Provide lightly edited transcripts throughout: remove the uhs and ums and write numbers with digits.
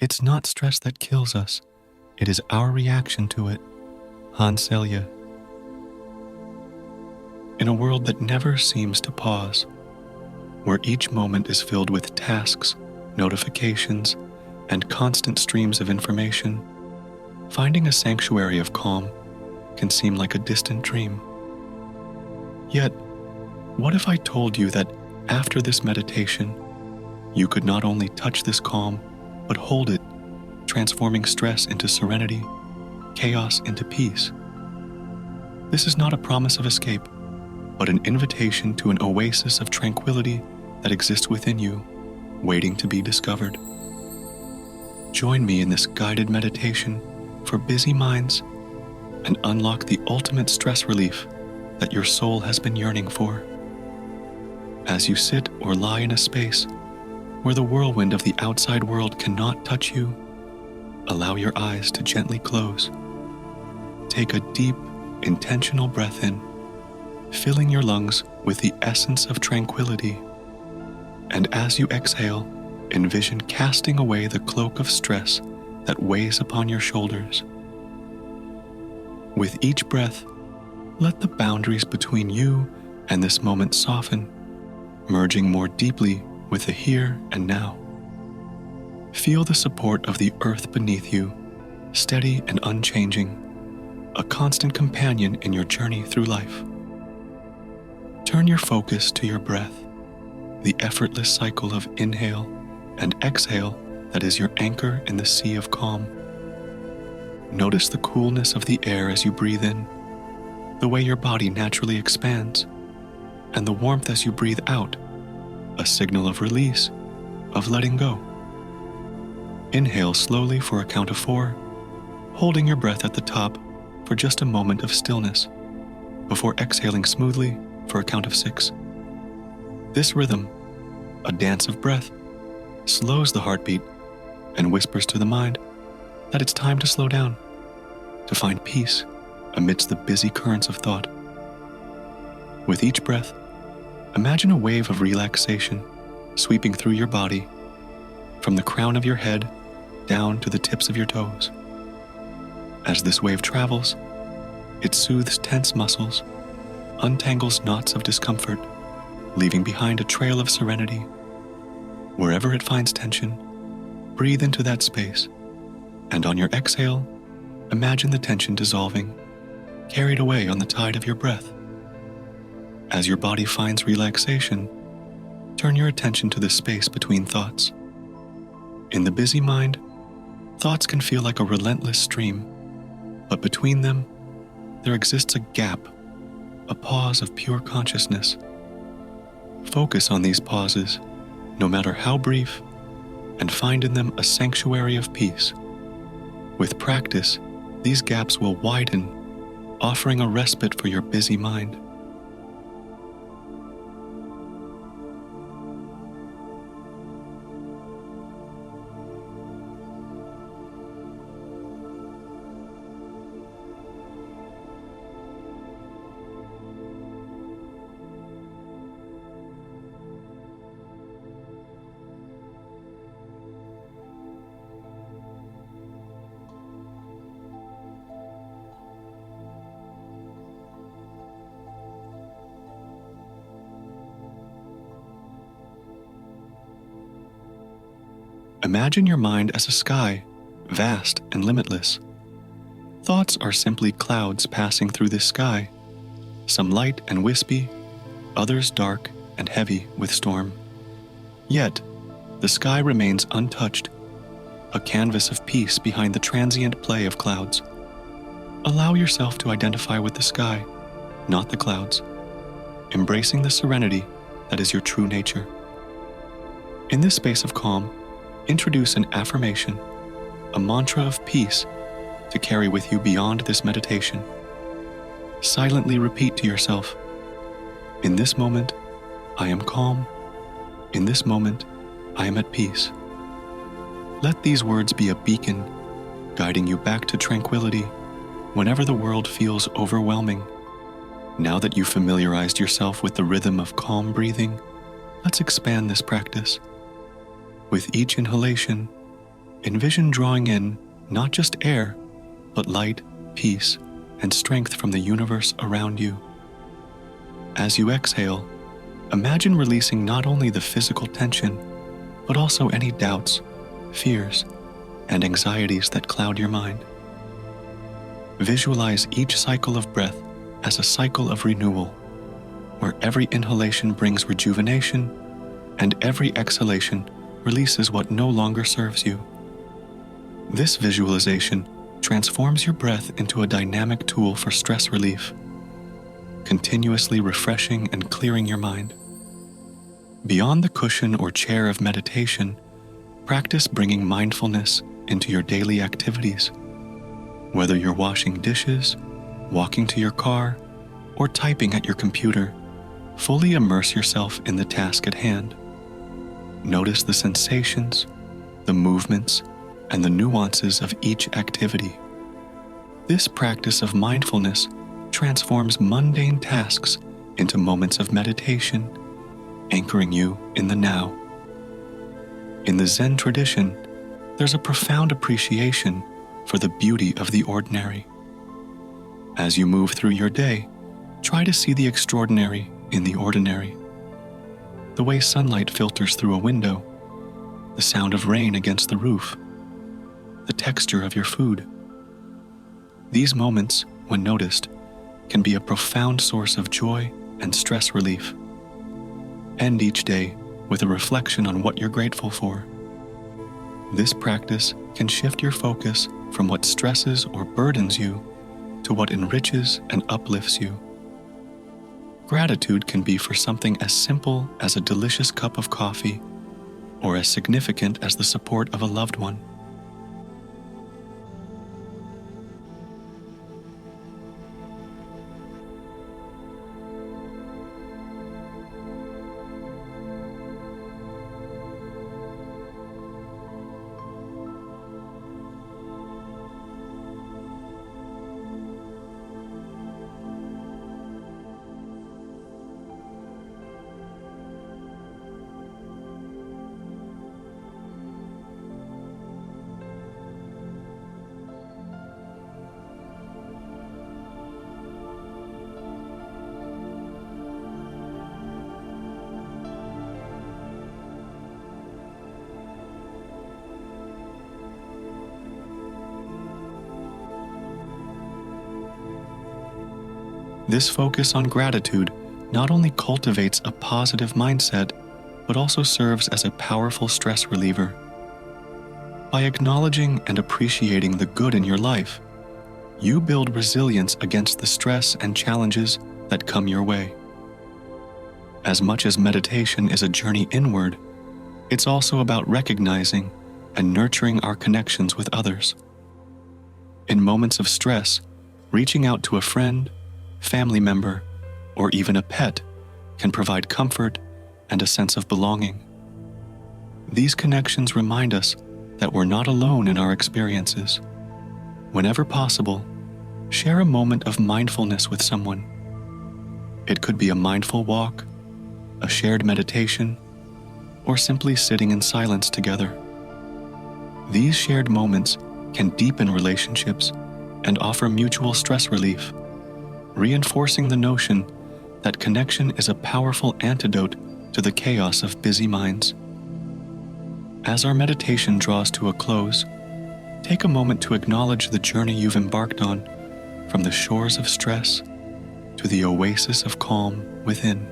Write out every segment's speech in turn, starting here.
It's not stress that kills us. It is our reaction to it. Hans Selye. In a world that never seems to pause, where each moment is filled with tasks, notifications, and constant streams of information, finding a sanctuary of calm can seem like a distant dream. Yet, what if I told you that after this meditation, you could not only touch this calm, but hold it, transforming stress into serenity, chaos into peace? This is not a promise of escape, but an invitation to an oasis of tranquility that exists within you, waiting to be discovered. Join me in this guided meditation for busy minds and unlock the ultimate stress relief that your soul has been yearning for. As you sit or lie in a space where the whirlwind of the outside world cannot touch you, allow your eyes to gently close. Take a deep, intentional breath in, filling your lungs with the essence of tranquility. And as you exhale, envision casting away the cloak of stress that weighs upon your shoulders. With each breath, let the boundaries between you and this moment soften, merging more deeply with the here and now. Feel the support of the earth beneath you, steady and unchanging, a constant companion in your journey through life. Turn your focus to your breath, the effortless cycle of inhale and exhale that is your anchor in the sea of calm. Notice the coolness of the air as you breathe in, the way your body naturally expands, and the warmth as you breathe out, a signal of release, of letting go. Inhale slowly for a count of 4, holding your breath at the top for just a moment of stillness, before exhaling smoothly for a count of 6. This rhythm, a dance of breath, slows the heartbeat and whispers to the mind that it's time to slow down, to find peace amidst the busy currents of thought. With each breath, imagine a wave of relaxation sweeping through your body, from the crown of your head down to the tips of your toes. As this wave travels, it soothes tense muscles, untangles knots of discomfort, leaving behind a trail of serenity. Wherever it finds tension, breathe into that space, and on your exhale, imagine the tension dissolving, carried away on the tide of your breath. As your body finds relaxation, turn your attention to the space between thoughts. In the busy mind, thoughts can feel like a relentless stream, but between them, there exists a gap, a pause of pure consciousness. Focus on these pauses, no matter how brief, and find in them a sanctuary of peace. With practice, these gaps will widen, offering a respite for your busy mind. Imagine your mind as a sky, vast and limitless. Thoughts are simply clouds passing through this sky, some light and wispy, others dark and heavy with storm. Yet, the sky remains untouched, a canvas of peace behind the transient play of clouds. Allow yourself to identify with the sky, not the clouds, embracing the serenity that is your true nature. In this space of calm, introduce an affirmation, a mantra of peace to carry with you beyond this meditation. Silently repeat to yourself, "In this moment, I am calm. In this moment, I am at peace." Let these words be a beacon, guiding you back to tranquility whenever the world feels overwhelming. Now that you've familiarized yourself with the rhythm of calm breathing, let's expand this practice. With each inhalation, Envision drawing in not just air, but light, peace, and strength from the universe around you. As you exhale, imagine releasing not only the physical tension, but also any doubts, fears, and anxieties that cloud your mind. Visualize each cycle of breath as a cycle of renewal, where every inhalation brings rejuvenation and every exhalation releases what no longer serves you. This visualization transforms your breath into a dynamic tool for stress relief, continuously refreshing and clearing your mind. Beyond the cushion or chair of meditation, practice bringing mindfulness into your daily activities. Whether you're washing dishes, walking to your car, or typing at your computer, fully immerse yourself in the task at hand. Notice the sensations, the movements, and the nuances of each activity. This practice of mindfulness transforms mundane tasks into moments of meditation, anchoring you in the now. In the Zen tradition, there's a profound appreciation for the beauty of the ordinary. As you move through your day, try to see the extraordinary in the ordinary. The way sunlight filters through a window, the sound of rain against the roof, the texture of your food. These moments, when noticed, can be a profound source of joy and stress relief. End each day with a reflection on what you're grateful for. This practice can shift your focus from what stresses or burdens you to what enriches and uplifts you. Gratitude can be for something as simple as a delicious cup of coffee, or as significant as the support of a loved one. This focus on gratitude not only cultivates a positive mindset, but also serves as a powerful stress reliever. By acknowledging and appreciating the good in your life, you build resilience against the stress and challenges that come your way. As much as meditation is a journey inward, it's also about recognizing and nurturing our connections with others. In moments of stress, reaching out to a friend, family member, or even a pet can provide comfort and a sense of belonging. These connections remind us that we're not alone in our experiences. Whenever possible, share a moment of mindfulness with someone. It could be a mindful walk, a shared meditation, or simply sitting in silence together. These shared moments can deepen relationships and offer mutual stress relief, reinforcing the notion that connection is a powerful antidote to the chaos of busy minds. As our meditation draws to a close, take a moment to acknowledge the journey you've embarked on, from the shores of stress to the oasis of calm within.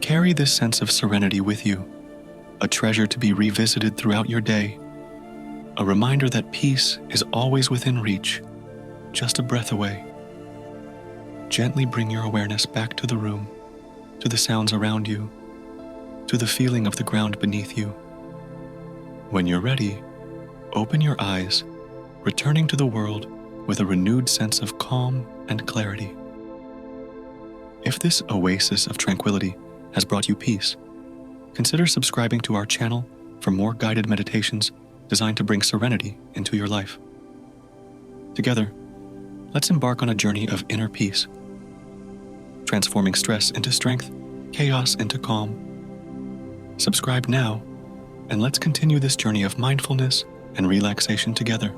Carry this sense of serenity with you, a treasure to be revisited throughout your day, a reminder that peace is always within reach, just a breath away. Gently bring your awareness back to the room, to the sounds around you, to the feeling of the ground beneath you. When you're ready, open your eyes, returning to the world with a renewed sense of calm and clarity. If this oasis of tranquility has brought you peace, consider subscribing to our channel for more guided meditations designed to bring serenity into your life. Together, let's embark on a journey of inner peace, transforming stress into strength, chaos into calm. Subscribe now and let's continue this journey of mindfulness and relaxation together.